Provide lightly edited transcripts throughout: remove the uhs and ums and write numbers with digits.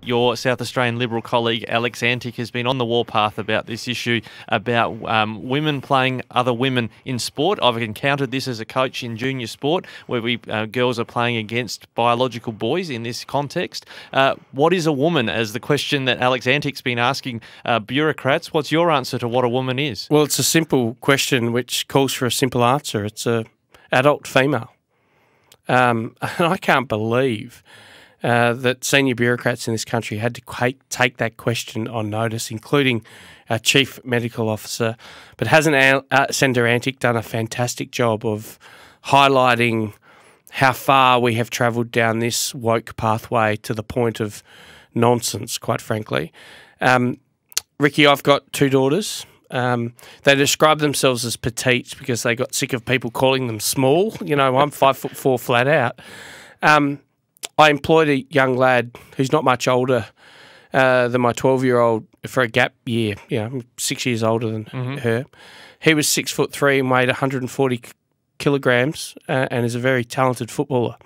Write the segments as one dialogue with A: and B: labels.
A: Your South Australian Liberal colleague Alex Antic has been on the warpath about this issue about women playing other women in sport. I've encountered this as a coach in junior sport where girls are playing against biological boys in this context. What is a woman, as the question that Alex Antic's been asking bureaucrats? What's your answer to what a woman is?
B: Well, it's a simple question which calls for a simple answer. It's a adult female. And I can't believe that senior bureaucrats in this country had to take that question on notice, including our Chief Medical Officer. But hasn't Senator Antic done a fantastic job of highlighting how far we have travelled down this woke pathway to the point of nonsense, quite frankly? Ricky, I've got two daughters. They describe themselves as petite because they got sick of people calling them small. You know, I'm 5'4" flat out. I employed a young lad who's not much older than my 12-year-old for a gap year. You know, I'm 6 years older than her. He was 6'3" and weighed 140 kilograms and is a very talented footballer.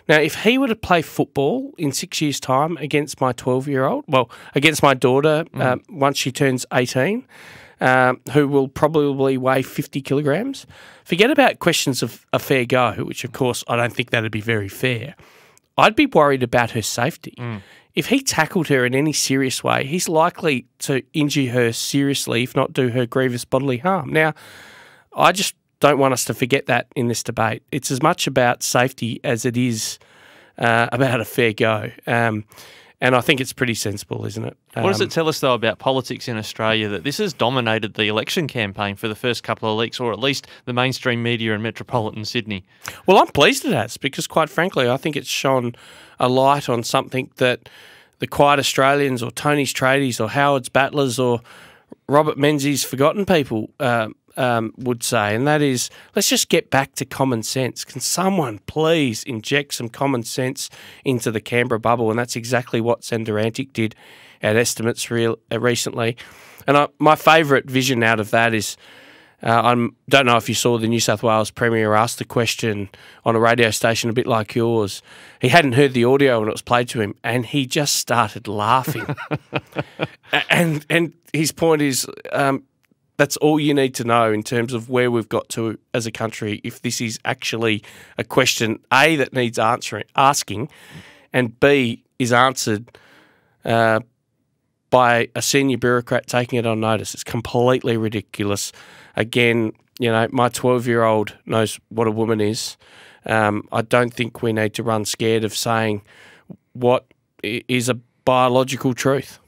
B: Now, if he were to play football in 6 years' time against my 12-year-old, well, against my daughter once she turns 18, who will probably weigh 50 kilograms, forget about questions of a fair go, which, of course, I don't think that would be very fair. I'd be worried about her safety. If he tackled her in any serious way, he's likely to injure her seriously, if not do her grievous bodily harm. Now, I just don't want us to forget that in this debate. It's as much about safety as it is about a fair go. And I think it's pretty sensible, isn't it?
A: What does it tell us, though, about politics in Australia, that this has dominated the election campaign for the first couple of weeks, or at least the mainstream media in metropolitan Sydney?
B: Well, I'm pleased it has, because quite frankly, I think it's shone a light on something that the Quiet Australians or Tony's Tradies or Howard's Battlers or Robert Menzies' Forgotten People would say, and that is, let's just get back to common sense. Can someone please inject some common sense into the Canberra bubble? And that's exactly what Senator Antic did at estimates recently. And my favourite vision out of that is, I don't know if you saw the New South Wales Premier ask the question on a radio station a bit like yours. He hadn't heard the audio when it was played to him, and he just started laughing. and his point is, that's all you need to know in terms of where we've got to as a country, if this is actually a question, A, that needs asking, and B, is answered by a senior bureaucrat taking it on notice. It's completely ridiculous. Again, you know, my 12-year-old knows what a woman is. I don't think we need to run scared of saying what is a biological truth.